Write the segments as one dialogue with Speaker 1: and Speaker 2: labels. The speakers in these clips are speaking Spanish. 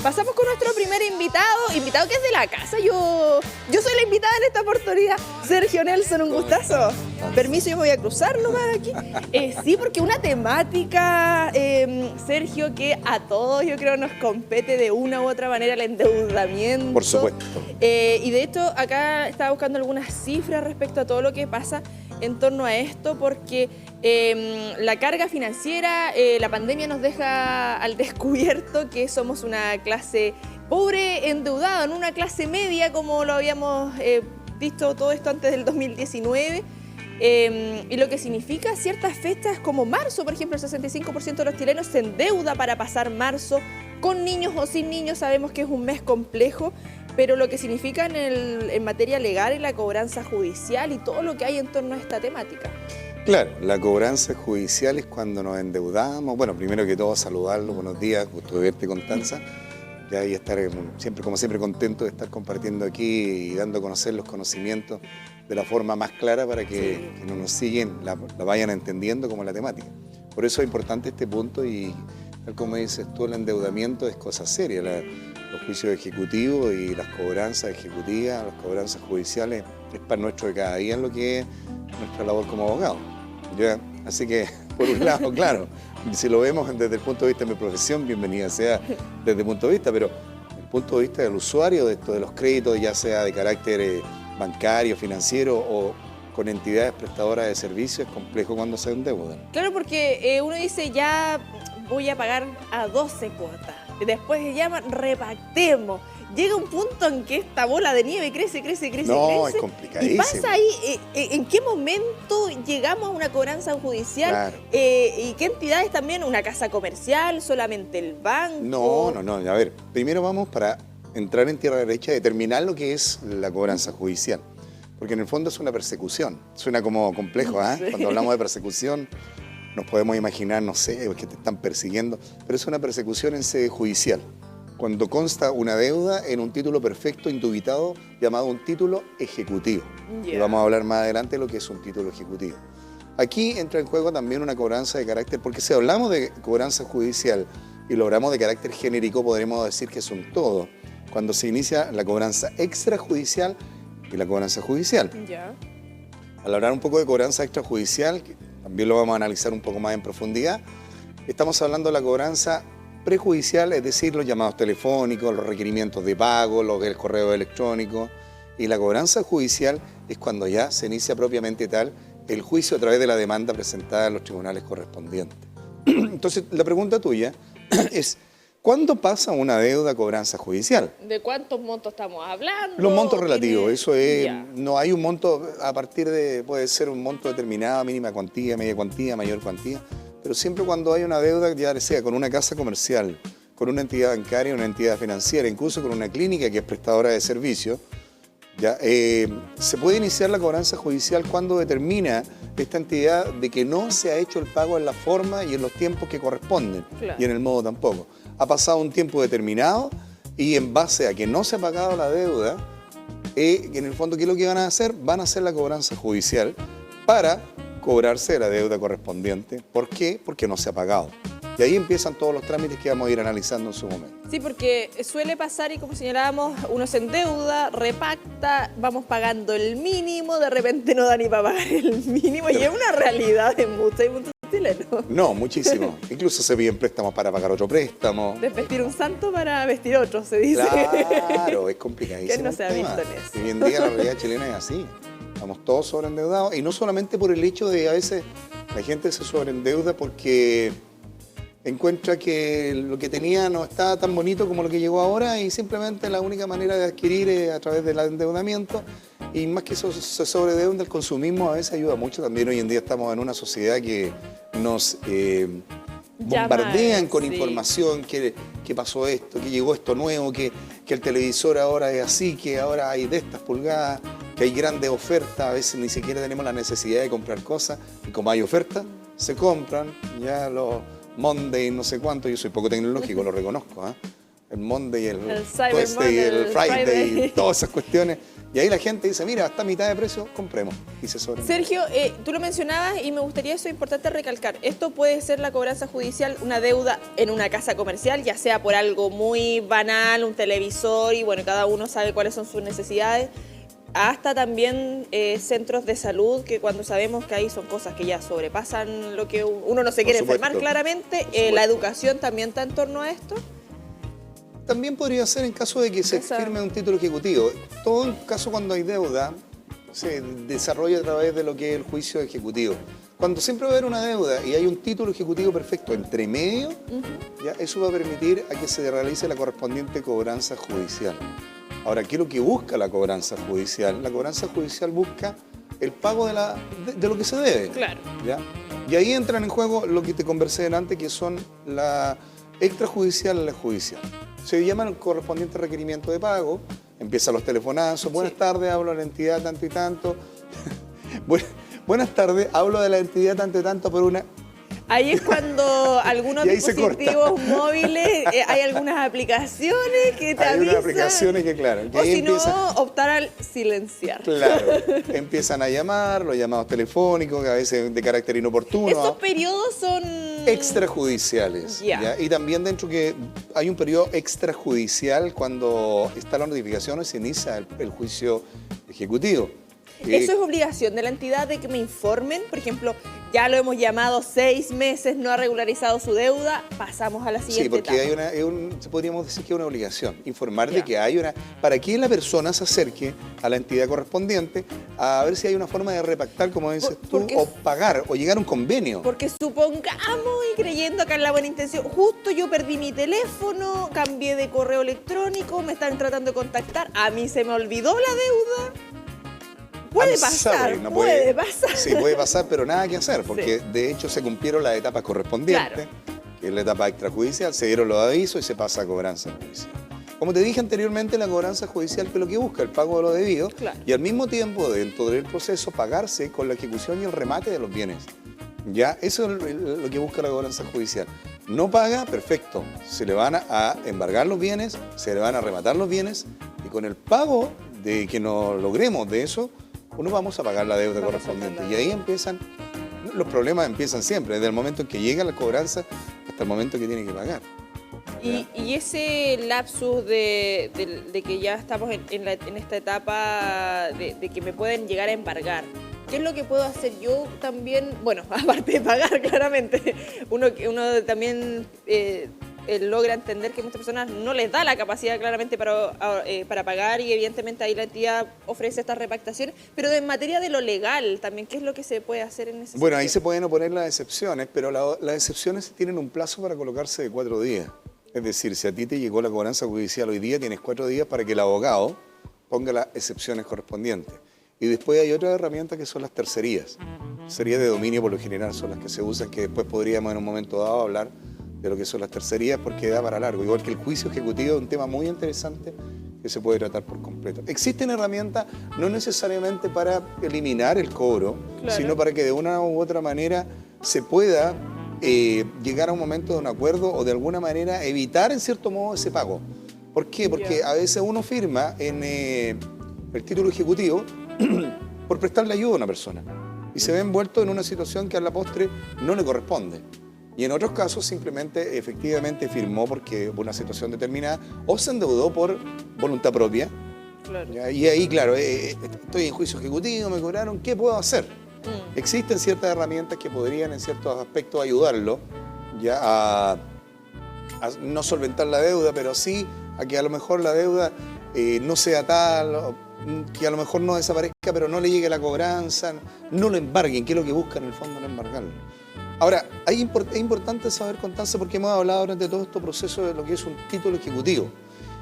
Speaker 1: pasamos con nuestro primer invitado que es de la casa. Yo soy la invitada en esta oportunidad. Sergio Nelson, un gustazo. Permiso, yo me voy a cruzar nomás aquí. Sí, porque una temática, Sergio, que a todos yo creo nos compete de una u otra manera, el endeudamiento.
Speaker 2: Por supuesto.
Speaker 1: Y de hecho, acá estaba buscando algunas cifras respecto a todo lo que pasa en torno a esto, porque la carga financiera, la pandemia nos deja al descubierto que somos una clase pobre, endeudada, en una clase media, como lo habíamos visto todo esto antes del 2019. Y lo que significa ciertas fechas como marzo, por ejemplo, el 65% de los chilenos se endeuda para pasar marzo, con niños o sin niños. Sabemos que es un mes complejo, pero lo que significa en materia legal y la cobranza judicial y todo lo que hay en torno a esta temática.
Speaker 2: Claro, la cobranza judicial es cuando nos endeudamos. Bueno, primero que todo, saludarlo, buenos días, gusto de verte, Constanza. Ya y estar siempre, como siempre, contento de estar compartiendo aquí y dando a conocer los conocimientos de la forma más clara para que no nos siguen, la vayan entendiendo como la temática. Por eso es importante este punto y, tal como dices tú, el endeudamiento es cosa seria. Los juicios ejecutivos y las cobranzas ejecutivas, las cobranzas judiciales, es para nuestro de cada día en lo que es nuestra labor como abogado. ¿Ya? Así que, por un lado, claro, si lo vemos desde el punto de vista de mi profesión, bienvenida sea desde el punto de vista, pero desde el punto de vista del usuario, de esto de los créditos, ya sea de carácter bancario, financiero o con entidades prestadoras de servicios, es complejo cuando se endeudan.
Speaker 1: Claro, porque uno dice, ya voy a pagar a 12 cuotas. Después se llama repactemos. Llega un punto en que esta bola de nieve crece.
Speaker 2: No, es complicadísimo.
Speaker 1: Y pasa ahí, ¿en qué momento llegamos a una cobranza judicial?
Speaker 2: Claro.
Speaker 1: ¿Y qué entidades también? ¿Una casa comercial? ¿Solamente el banco?
Speaker 2: No. A ver, primero vamos para entrar en tierra derecha y determinar lo que es la cobranza judicial. Porque en el fondo es una persecución. Suena como complejo, ¿eh? Sí. Cuando hablamos de persecución nos podemos imaginar, no sé, que te están persiguiendo, pero es una persecución en sede judicial. Cuando consta una deuda en un título perfecto indubitado llamado un título ejecutivo. Yeah. Y vamos a hablar más adelante de lo que es un título ejecutivo. Aquí entra en juego también una cobranza de carácter, porque si hablamos de cobranza judicial y lo hablamos de carácter genérico, podremos decir que es un todo. Cuando se inicia la cobranza extrajudicial y la cobranza judicial.
Speaker 1: Yeah.
Speaker 2: Al hablar un poco de cobranza extrajudicial, que también lo vamos a analizar un poco más en profundidad, estamos hablando de la cobranza prejudicial, es decir, los llamados telefónicos, los requerimientos de pago, el correo electrónico. Y la cobranza judicial es cuando ya se inicia propiamente tal el juicio a través de la demanda presentada en los tribunales correspondientes. Entonces, la pregunta tuya es, ¿cuándo pasa una deuda a cobranza judicial?
Speaker 1: ¿De cuántos montos estamos hablando?
Speaker 2: Los montos relativos, eso es, no hay un monto a partir de, puede ser un monto determinado, mínima cuantía, media cuantía, mayor cuantía, pero siempre cuando hay una deuda, ya sea con una casa comercial, con una entidad bancaria, una entidad financiera, incluso con una clínica que es prestadora de servicios, ya, se puede iniciar la cobranza judicial cuando determina esta entidad de que no se ha hecho el pago en la forma y en los tiempos que corresponden, claro, y en el modo tampoco. Ha pasado un tiempo determinado y en base a que no se ha pagado la deuda, en el fondo, ¿qué es lo que van a hacer? Van a hacer la cobranza judicial para cobrarse la deuda correspondiente. ¿Por qué? Porque no se ha pagado. Y ahí empiezan todos los trámites que vamos a ir analizando en su momento.
Speaker 1: Sí, porque suele pasar y como señalábamos, uno se endeuda, repacta, vamos pagando el mínimo, de repente no da ni para pagar el mínimo y es una realidad en muchos chilenos.
Speaker 2: No, muchísimo. Incluso se piden préstamos para pagar otro préstamo.
Speaker 1: Desvestir un santo para vestir otro, se dice.
Speaker 2: Claro, es complicadísimo.
Speaker 1: ¿Quién no se ha visto en eso?
Speaker 2: Hoy en día la realidad chilena es así. Estamos todos sobreendeudados y no solamente por el hecho de a veces la gente se sobreendeuda porque encuentra que lo que tenía no está tan bonito como lo que llegó ahora y simplemente la única manera de adquirir es a través del endeudamiento y más que eso se sobredeuda, el consumismo a veces ayuda mucho. También hoy en día estamos en una sociedad que nos bombardean con información, que pasó esto, que llegó esto nuevo, que el televisor ahora es así, que ahora hay de estas pulgadas, que hay grandes ofertas, a veces ni siquiera tenemos la necesidad de comprar cosas y como hay ofertas, se compran ya los Monday, no sé cuánto, yo soy poco tecnológico, lo reconozco, ¿eh? El Monday, el
Speaker 1: Cyber Monday,
Speaker 2: el Friday, todas esas cuestiones Y ahí la gente dice, mira, hasta mitad de precio, compremos. Y se sobra.
Speaker 1: Sergio, tú lo mencionabas y me gustaría, eso es importante recalcar, esto puede ser la cobranza judicial, una deuda en una casa comercial, ya sea por algo muy banal, un televisor, y bueno, cada uno sabe cuáles son sus necesidades, hasta también centros de salud, que cuando sabemos que ahí son cosas que ya sobrepasan lo que uno no se quiere enfermar claramente, la educación también está en torno a esto.
Speaker 2: También podría ser en caso de que se firme un título ejecutivo. Todo en caso cuando hay deuda se desarrolla a través de lo que es el juicio ejecutivo. Cuando siempre va a haber una deuda y hay un título ejecutivo perfecto entre medio, ya eso va a permitir a que se realice la correspondiente cobranza judicial. Ahora, ¿qué es lo que busca la cobranza judicial? La cobranza judicial busca el pago de lo que se debe.
Speaker 1: Claro.
Speaker 2: ¿Ya? Y ahí entran en juego lo que te conversé delante, que son la extrajudicial y la judicial. Se llama el correspondiente requerimiento de pago, empiezan los telefonazos, buenas tardes, hablo de la entidad tanto y tanto. Buenas tardes, hablo de la entidad tanto y tanto por una...
Speaker 1: Ahí es cuando algunos dispositivos móviles, hay algunas aplicaciones que te avisan. Hay unas
Speaker 2: aplicaciones que, claro. Que
Speaker 1: o si no, optar al silenciar.
Speaker 2: Claro, empiezan a llamar, los llamados telefónicos, que a veces de carácter inoportuno.
Speaker 1: Estos periodos son...
Speaker 2: extrajudiciales. ¿Ya? Y también dentro que hay un periodo extrajudicial cuando está la notificación y se inicia el juicio ejecutivo.
Speaker 1: ¿Eso es obligación de la entidad de que me informen? Por ejemplo, ya lo hemos llamado 6 meses, no ha regularizado su deuda, pasamos a la siguiente etapa.
Speaker 2: Sí, porque podríamos decir que es una obligación, informar de que hay una... Para que la persona se acerque a la entidad correspondiente a ver si hay una forma de repactar, como dices tú, o pagar, o llegar a un convenio.
Speaker 1: Porque supongamos, y creyendo acá en la buena intención, justo yo perdí mi teléfono, cambié de correo electrónico, me están tratando de contactar, a mí se me olvidó la deuda. Puede pasar, puede pasar.
Speaker 2: Sí, puede pasar, pero nada que hacer, porque de hecho se cumplieron las etapas correspondientes, que es la etapa extrajudicial, se dieron los avisos y se pasa a cobranza judicial. Como te dije anteriormente, la cobranza judicial que es lo que busca, el pago de lo debido, y al mismo tiempo, dentro del proceso, pagarse con la ejecución y el remate de los bienes. Ya, eso es lo que busca la cobranza judicial. No paga, perfecto, se le van a embargar los bienes, se le van a rematar los bienes, y con el pago de que nos logremos de eso, uno vamos a pagar la deuda correspondiente. Y ahí empiezan, los problemas empiezan siempre, desde el momento en que llega la cobranza hasta el momento que tiene que pagar.
Speaker 1: Y ese lapsus de que ya estamos en esta etapa de que me pueden llegar a embargar, ¿qué es lo que puedo hacer yo también? Bueno, aparte de pagar, claramente, uno también... logra entender que muchas personas no les da la capacidad claramente para pagar y evidentemente ahí la entidad ofrece estas repactaciones, pero en materia de lo legal también, ¿qué es lo que se puede hacer en ese sentido?
Speaker 2: Bueno, ahí se pueden oponer las excepciones, pero las excepciones tienen un plazo para colocarse de 4 días. Es decir, si a ti te llegó la cobranza judicial hoy día, tienes 4 días para que el abogado ponga las excepciones correspondientes. Y después hay otras herramientas que son las tercerías. Tercerías de dominio por lo general son las que se usan, que después podríamos en un momento dado hablar de lo que son las tercerías, porque da para largo. Igual que el juicio ejecutivo es un tema muy interesante que se puede tratar por completo. Existen herramientas no necesariamente para eliminar el cobro, sino para que de una u otra manera se pueda llegar a un momento de un acuerdo o de alguna manera evitar en cierto modo ese pago. ¿Por qué? Porque a veces uno firma en el título ejecutivo por prestarle ayuda a una persona y se ve envuelto en una situación que a la postre no le corresponde. Y en otros casos simplemente efectivamente firmó por una situación determinada o se endeudó por voluntad propia. Y ahí, claro, estoy en juicio ejecutivo, me cobraron, ¿qué puedo hacer? Existen ciertas herramientas que podrían en ciertos aspectos ayudarlo ya a no solventar la deuda, pero sí a que a lo mejor la deuda no sea tal, que a lo mejor no desaparezca, pero no le llegue la cobranza, no lo embarguen, que es lo que buscan en el fondo, no embargarlo. Ahora, es importante saber, Constanza, porque hemos hablado durante todo este proceso de lo que es un título ejecutivo.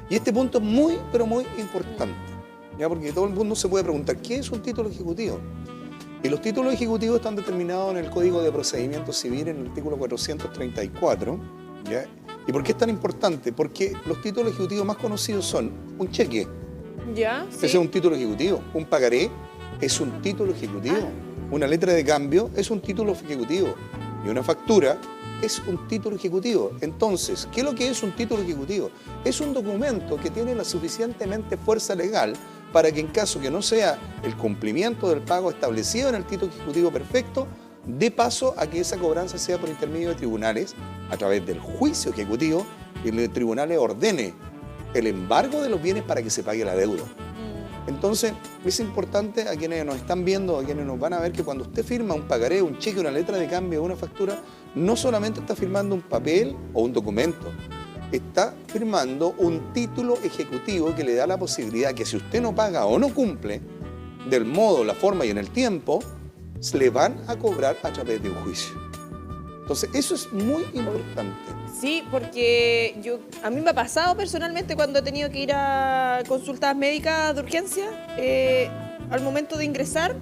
Speaker 2: Y este punto es muy, pero muy importante, ¿ya? Porque todo el mundo se puede preguntar, ¿qué es un título ejecutivo? Y los títulos ejecutivos están determinados en el Código de Procedimiento Civil, en el artículo 434, ¿ya? ¿Y por qué es tan importante? Porque los títulos ejecutivos más conocidos son un cheque.
Speaker 1: ¿Ya?
Speaker 2: Ese es un título ejecutivo. Un pagaré es un título ejecutivo. Una letra de cambio es un título ejecutivo. Y una factura es un título ejecutivo. Entonces, ¿qué es lo que es un título ejecutivo? Es un documento que tiene la suficientemente fuerza legal para que en caso que no sea el cumplimiento del pago establecido en el título ejecutivo perfecto, dé paso a que esa cobranza sea por intermedio de tribunales, a través del juicio ejecutivo, y los tribunales ordene el embargo de los bienes para que se pague la deuda. Entonces, es importante a quienes nos están viendo, a quienes nos van a ver, que cuando usted firma un pagaré, un cheque, una letra de cambio, una factura, no solamente está firmando un papel o un documento, está firmando un título ejecutivo que le da la posibilidad que si usted no paga o no cumple del modo, la forma y en el tiempo, se le van a cobrar a través de un juicio. Entonces, eso es muy importante.
Speaker 1: Sí, porque a mí me ha pasado personalmente cuando he tenido que ir a consultas médicas de urgencia, al momento de ingresar,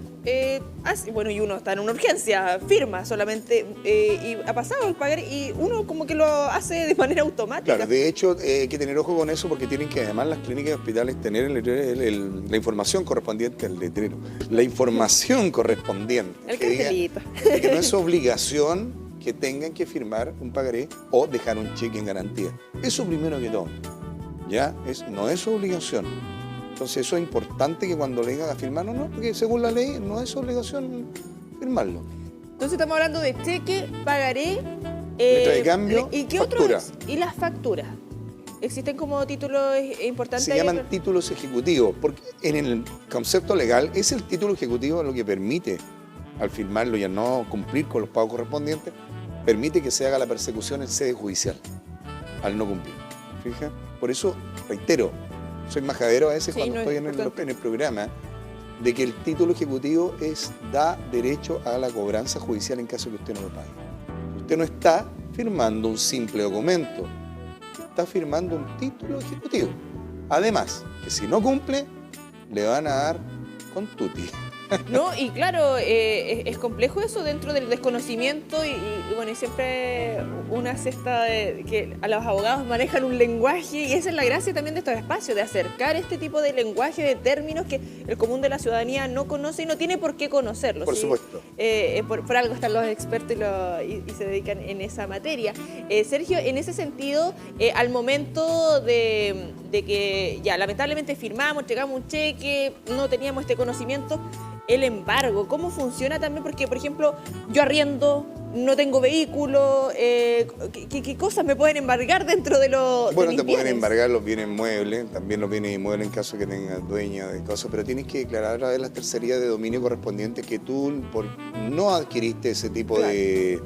Speaker 1: bueno, y uno está en una urgencia, firma solamente, y ha pasado el pagar y uno como que lo hace de manera automática.
Speaker 2: Claro, de hecho hay que tener ojo con eso porque tienen que además las clínicas y hospitales tener la información correspondiente al letrero, la información correspondiente.
Speaker 1: El cartelito.
Speaker 2: Que no es obligación que tengan que firmar un pagaré o dejar un cheque en garantía. Eso primero que todo, ¿ya? No es obligación. Entonces eso es importante que cuando le digan a firmar, no, porque según la ley no es obligación firmarlo.
Speaker 1: Entonces estamos hablando de cheque, pagaré,
Speaker 2: letra de cambio,
Speaker 1: ¿y qué
Speaker 2: factura.
Speaker 1: otro es? ¿Y las facturas? ¿Existen como títulos importantes?
Speaker 2: Se llaman títulos ejecutivos, porque en el concepto legal es el título ejecutivo lo que permite, al firmarlo y al no cumplir con los pagos correspondientes, permite que se haga la persecución en sede judicial, al no cumplir. ¿Fija? Por eso, reitero, soy majadero a veces cuando estoy en el programa, de que el título ejecutivo da derecho a la cobranza judicial en caso que usted no lo pague. Usted no está firmando un simple documento, está firmando un título ejecutivo. Además, que si no cumple, le van a dar con tutti.
Speaker 1: No, y claro, es complejo eso dentro del desconocimiento y bueno, y siempre una cesta de que a los abogados manejan un lenguaje y esa es la gracia también de estos espacios, de acercar este tipo de lenguaje, de términos que el común de la ciudadanía no conoce y no tiene por qué conocerlos.
Speaker 2: Por supuesto.
Speaker 1: Por algo están los expertos y se dedican en esa materia. Sergio, en ese sentido, al momento de que ya lamentablemente firmamos, llegamos un cheque, no teníamos este conocimiento, el embargo, ¿cómo funciona también? Porque, por ejemplo, yo arriendo, no tengo vehículo, ¿qué cosas me pueden embargar dentro de los
Speaker 2: Bueno,
Speaker 1: de
Speaker 2: te
Speaker 1: mis
Speaker 2: pueden
Speaker 1: bienes?
Speaker 2: embargar los bienes muebles, también los bienes inmuebles en caso que tengas dueña de cosas, pero tienes que declarar a través de las tercerías de dominio correspondientes que tú no adquiriste ese tipo de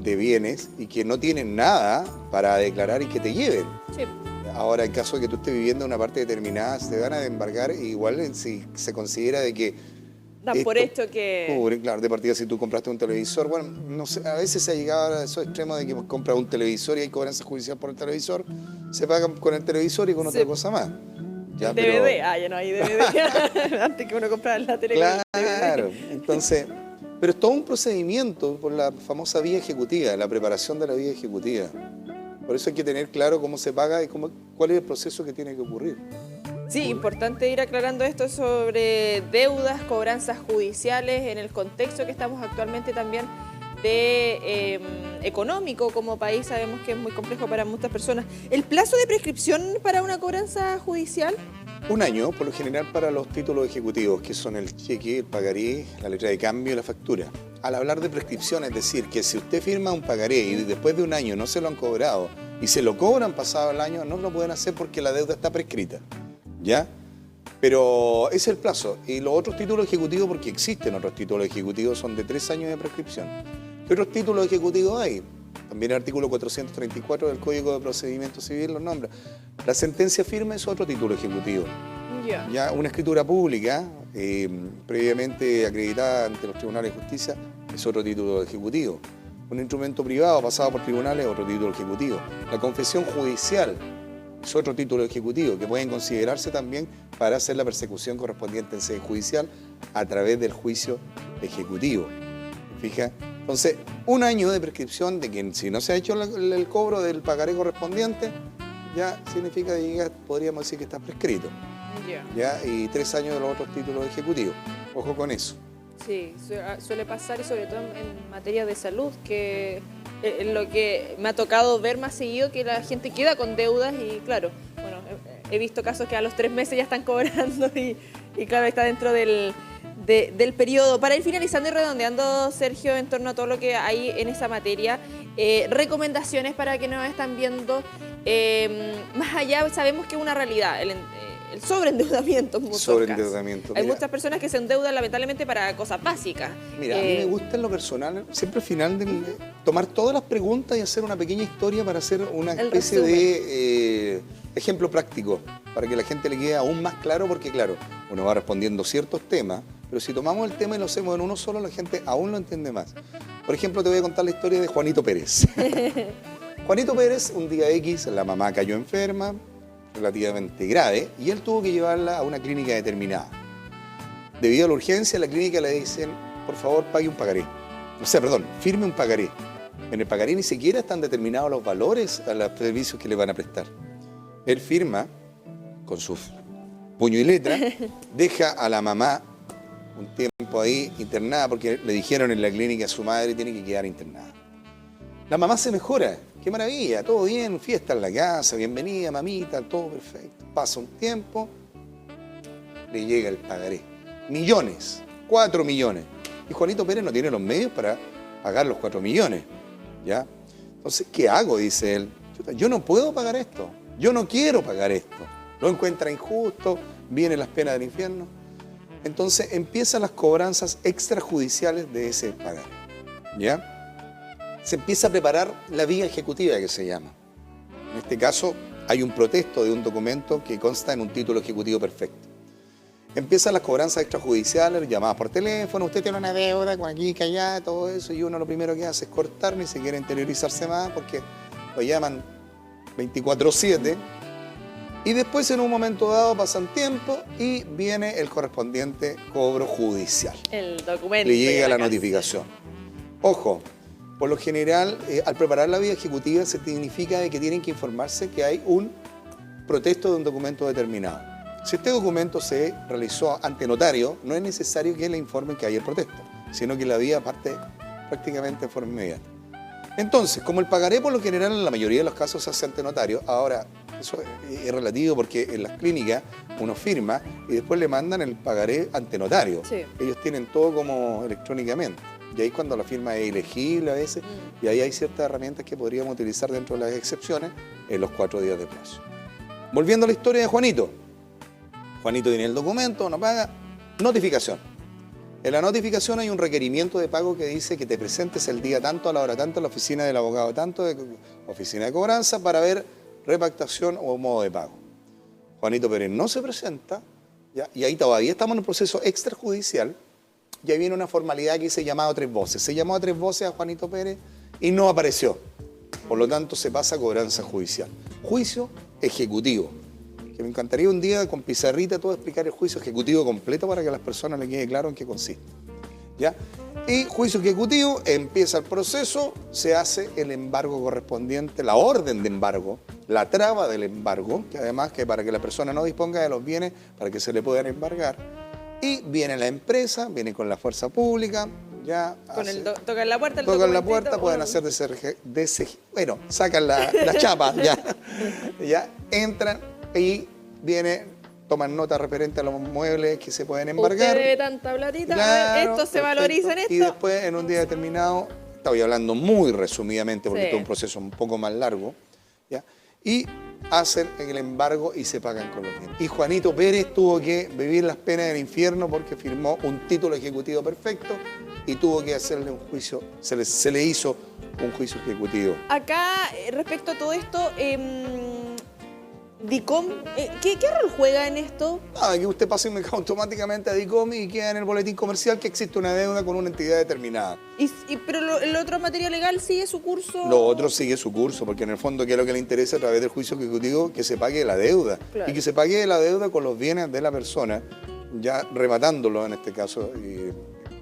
Speaker 2: bienes y que no tienen nada para declarar y que te lleven.
Speaker 1: Sí.
Speaker 2: Ahora, en caso de que tú estés viviendo en una parte determinada, se van a embargar igual si se considera de que
Speaker 1: Dan por hecho que...
Speaker 2: Claro, de partida si tú compraste un televisor, bueno, no sé, a veces se ha llegado a esos extremos de que compras un televisor y hay cobranza judicial por el televisor, se pagan con el televisor y con otra cosa más. Ya,
Speaker 1: DVD, ya no hay DVD, antes que uno comprara la tele.
Speaker 2: Claro, entonces, pero es todo un procedimiento por la famosa vía ejecutiva, la preparación de la vía ejecutiva. Por eso hay que tener claro cómo se paga y cuál es el proceso que tiene que ocurrir.
Speaker 1: Sí, importante ir aclarando esto sobre deudas, cobranzas judiciales en el contexto que estamos actualmente también de económico como país. Sabemos que es muy complejo para muchas personas. ¿El plazo de prescripción para una cobranza judicial?
Speaker 2: Un año, por lo general, para los títulos ejecutivos, que son el cheque, el pagaré, la letra de cambio y la factura. Al hablar de prescripción, es decir, que si usted firma un pagaré y después de un año no se lo han cobrado y se lo cobran pasado el año, no lo pueden hacer porque la deuda está prescrita. ¿Ya? Pero ese es el plazo. Y los otros títulos ejecutivos, porque existen otros títulos ejecutivos, son de 3 años de prescripción. ¿Qué otros títulos ejecutivos hay? También el artículo 434 del Código de Procedimiento Civil los nombra. La sentencia firme es otro título ejecutivo. Ya una escritura pública, previamente acreditada ante los tribunales de justicia, es otro título ejecutivo. Un instrumento privado pasado por tribunales, otro título ejecutivo. La confesión judicial es otro título ejecutivo que pueden considerarse también para hacer la persecución correspondiente en sede judicial a través del juicio ejecutivo. ¿Fija? Entonces, un año de prescripción de que si no se ha hecho el cobro del pagaré correspondiente, ya significa que ya podríamos decir que está prescrito. ¿Ya? Y 3 años de los otros títulos ejecutivos. Ojo con eso.
Speaker 1: Sí, suele pasar y sobre todo en materia de salud, que lo que me ha tocado ver más seguido que la gente queda con deudas y claro, bueno, he visto casos que a los 3 meses ya están cobrando Y claro, está dentro del periodo. Para ir finalizando y redondeando, Sergio, en torno a todo lo que hay en esa materia, recomendaciones para que nos están viendo, más allá, sabemos que es una realidad, el sobreendeudamiento en muchos
Speaker 2: Sobreendeudamiento.
Speaker 1: casos. Hay muchas personas que se endeudan lamentablemente para cosas básicas.
Speaker 2: Mira, a mí me gusta en lo personal, siempre al final, tomar todas las preguntas y hacer una pequeña historia para hacer una especie de ejemplo práctico, para que la gente le quede aún más claro, porque claro, uno va respondiendo ciertos temas, pero si tomamos el tema y lo hacemos en uno solo, la gente aún lo entiende más. Por ejemplo, te voy a contar la historia de Juanito Pérez. Juanito Pérez, un día X, la mamá cayó enferma, relativamente grave, y él tuvo que llevarla a una clínica determinada. Debido a la urgencia, la clínica le dicen, por favor, pague un pagaré. O sea, perdón, firme un pagaré. En el pagaré ni siquiera están determinados los valores a los servicios que le van a prestar. Él firma, con su puño y letra, deja a la mamá un tiempo ahí internada, porque le dijeron en la clínica a su madre tiene que quedar internada. La mamá se mejora, qué maravilla, todo bien, fiesta en la casa, bienvenida mamita, todo perfecto. Pasa un tiempo, le llega el pagaré. Millones, 4 millones. Y Juanito Pérez no tiene los medios para pagar los 4 millones. ¿Ya? Entonces, ¿qué hago? Dice él. Yo no puedo pagar esto, yo no quiero pagar esto. Lo encuentra injusto, vienen las penas del infierno. Entonces empiezan las cobranzas extrajudiciales de ese pagaré. ¿Ya? Se empieza a preparar la vía ejecutiva, que se llama. En este caso, hay un protesto de un documento que consta en un título ejecutivo perfecto. Empiezan las cobranzas extrajudiciales, llamadas por teléfono, usted tiene una deuda con aquí, que allá, todo eso, y uno lo primero que hace es cortar, ni se quiere interiorizarse más, porque lo llaman 24/7, y después en un momento dado pasan tiempo y viene el correspondiente cobro judicial.
Speaker 1: El documento.
Speaker 2: Le llega la notificación. Ojo, por lo general, al preparar la vía ejecutiva se significa de que tienen que informarse que hay un protesto de un documento determinado. Si este documento se realizó ante notario, no es necesario que le informen que hay el protesto, sino que la vía parte prácticamente de forma inmediata. Entonces, como el pagaré por lo general en la mayoría de los casos se hace ante notario, ahora eso es relativo porque en las clínicas uno firma y después le mandan el pagaré ante notario.
Speaker 1: Sí.
Speaker 2: Ellos tienen todo como electrónicamente. Y ahí cuando la firma es ilegible a veces, y ahí hay ciertas herramientas que podríamos utilizar dentro de las excepciones en los 4 días de plazo. Volviendo a la historia de Juanito. Juanito tiene el documento, no paga, notificación. En la notificación hay un requerimiento de pago que dice que te presentes el día tanto, a la hora tanto, a la oficina del abogado tanto, de oficina de cobranza, para ver repactación o modo de pago. Juanito Pérez no se presenta, ¿ya? Y ahí todavía estamos en un proceso extrajudicial, y ahí viene una formalidad que se llamado 3 voces. Se llamó a 3 voces a Juanito Pérez y no apareció. Por lo tanto, se pasa a cobranza judicial. Juicio ejecutivo. Que me encantaría un día con pizarrita todo explicar el juicio ejecutivo completo para que a las personas les quede claro en qué consiste. ¿Ya? Y juicio ejecutivo, empieza el proceso, se hace el embargo correspondiente, la orden de embargo, la traba del embargo, que además que para que la persona no disponga de los bienes para que se le puedan embargar. Y viene la empresa, viene con la fuerza pública, ya
Speaker 1: Con tocan la puerta,
Speaker 2: tocan la puerta, pueden hacer bueno, sacan la chapa, ya entran y viene, toman nota referente a los muebles que se pueden embargar.
Speaker 1: Usted debe tanta platita,
Speaker 2: Claro,
Speaker 1: esto se
Speaker 2: perfecto.
Speaker 1: valoriza en esto.
Speaker 2: Y después, en un día determinado, estoy hablando muy resumidamente porque
Speaker 1: Sí.
Speaker 2: esto es un proceso un poco más largo, ¿ya? Y hacen el embargo y se pagan con los bienes. Y Juanito Pérez tuvo que vivir las penas del infierno porque firmó un título ejecutivo perfecto y tuvo que hacerle un juicio, se le hizo un juicio ejecutivo.
Speaker 1: Acá, respecto a todo esto, DICOM, ¿qué rol juega en esto?
Speaker 2: Nada, que usted pase automáticamente a DICOM y queda en el boletín comercial que existe una deuda con una entidad determinada.
Speaker 1: Pero el otro materia legal sigue su curso.
Speaker 2: Lo otro sigue su curso, porque en el fondo, ¿qué es lo que le interesa a través del juicio ejecutivo? Que se pague la deuda.
Speaker 1: Claro.
Speaker 2: Y que se pague la deuda con los bienes de la persona, ya rematándolo en este caso,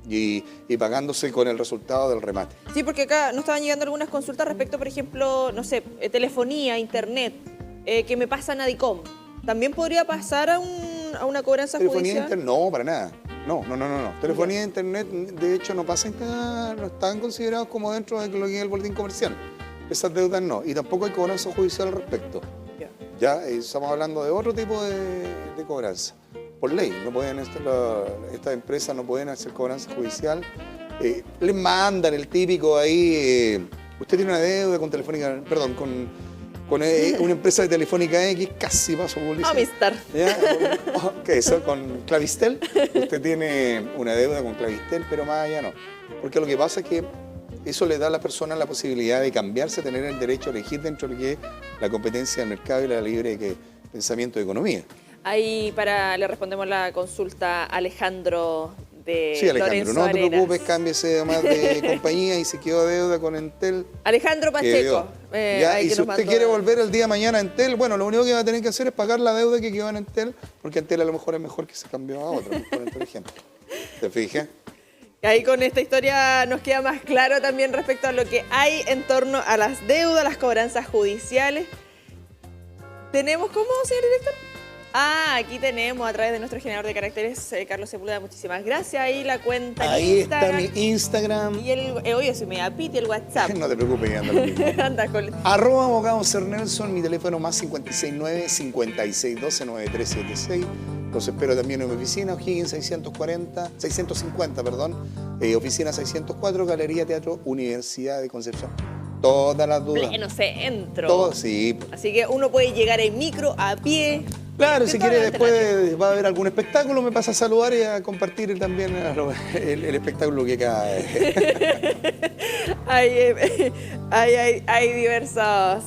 Speaker 2: y pagándose con el resultado del remate.
Speaker 1: Sí, porque acá nos estaban llegando algunas consultas respecto, por ejemplo, no sé, telefonía, internet, que me pasan a DICOM. ¿También podría pasar a una cobranza
Speaker 2: Telefonía
Speaker 1: judicial?
Speaker 2: internet, no, para nada. No. Telefonía e internet, de hecho, no están considerados como dentro de lo que es el boletín comercial. Esas deudas no. Y tampoco hay cobranza judicial al respecto.
Speaker 1: Ya.
Speaker 2: Ya estamos hablando de otro tipo de cobranza. por ley. No pueden, estas empresas no pueden hacer cobranza judicial. Les mandan el típico ahí, usted tiene una deuda con Telefónica, perdón, con una empresa de Telefónica X, casi paso publicidad.
Speaker 1: Amistar.
Speaker 2: ¿Qué eso? Con Clavistel. Usted tiene una deuda con Clavistel, pero más allá no. Porque lo que pasa es que eso le da a la persona la posibilidad de cambiarse, tener el derecho a elegir dentro de lo que es la competencia del mercado y la libre pensamiento de economía.
Speaker 1: Ahí le respondemos la consulta a Alejandro de
Speaker 2: Sí, Alejandro,
Speaker 1: Lorenzo
Speaker 2: no te
Speaker 1: Arenas.
Speaker 2: preocupes, cámbiese además de compañía y se quedó deuda con Entel.
Speaker 1: Alejandro Pacheco.
Speaker 2: Ya, y si usted quiere volver el día de mañana a Entel, bueno, lo único que va a tener que hacer es pagar la deuda que quedó en Entel, porque Entel a lo mejor es mejor que se cambió a otro, por ejemplo. ¿Te fijas?
Speaker 1: Ahí con esta historia nos queda más claro también respecto a lo que hay en torno a las deudas, las cobranzas judiciales. ¿Tenemos cómo, señor director? Aquí tenemos a través de nuestro generador de caracteres, Carlos Sepúlveda, muchísimas gracias. Ahí la cuenta en
Speaker 2: Ahí
Speaker 1: Instagram.
Speaker 2: está mi Instagram.
Speaker 1: Y oye, se me apite el WhatsApp.
Speaker 2: No te preocupes, anda lo mismo.
Speaker 1: Anda con...
Speaker 2: @abogado Ser Nelson, mi teléfono más 569-5612-9376. Los espero también en mi oficina, O'Higgins 650, oficina 604, Galería Teatro, Universidad de Concepción. Todas las dudas.
Speaker 1: Pleno centro.
Speaker 2: Todo, sí.
Speaker 1: Así que uno puede llegar en micro, a pie.
Speaker 2: Claro,
Speaker 1: de
Speaker 2: si
Speaker 1: todas
Speaker 2: quiere
Speaker 1: las
Speaker 2: después
Speaker 1: alternativas.
Speaker 2: va a haber algún espectáculo, me pasa a saludar y a compartir también el espectáculo que cae.
Speaker 1: Hay diversas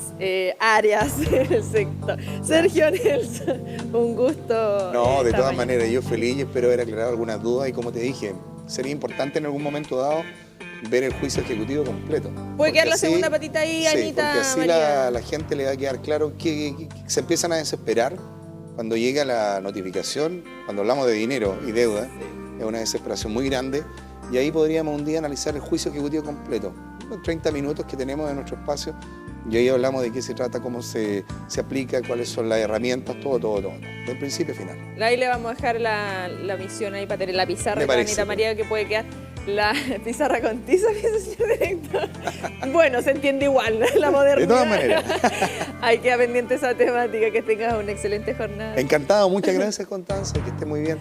Speaker 1: áreas en el sector. Sergio Nelson, un gusto.
Speaker 2: No, de
Speaker 1: esta
Speaker 2: todas
Speaker 1: mañana.
Speaker 2: maneras, yo feliz y espero haber aclarado algunas dudas y como te dije, sería importante en algún momento dado ver el juicio ejecutivo completo.
Speaker 1: Puede quedar la
Speaker 2: Así-
Speaker 1: segunda patita ahí,
Speaker 2: sí,
Speaker 1: Anita.
Speaker 2: porque así
Speaker 1: María.
Speaker 2: la gente le va a quedar claro que se empiezan a desesperar cuando llega la notificación, cuando hablamos de dinero y deuda, es una desesperación muy grande y ahí podríamos un día analizar el juicio ejecutivo completo, los 30 minutos que tenemos en nuestro espacio y ahí hablamos de qué se trata, cómo se aplica, cuáles son las herramientas, todo, del principio a final.
Speaker 1: Ahí le vamos a dejar la misión ahí para tener la pizarra
Speaker 2: Me
Speaker 1: para
Speaker 2: parece.
Speaker 1: Anita María, que puede quedar la pizarra con tiza, fíjese, señor director. Bueno, se entiende igual, la modernidad.
Speaker 2: De todas maneras.
Speaker 1: Hay que quedar pendiente esa temática, que tengas una excelente jornada.
Speaker 2: Encantado, muchas gracias Constanza, que esté muy bien.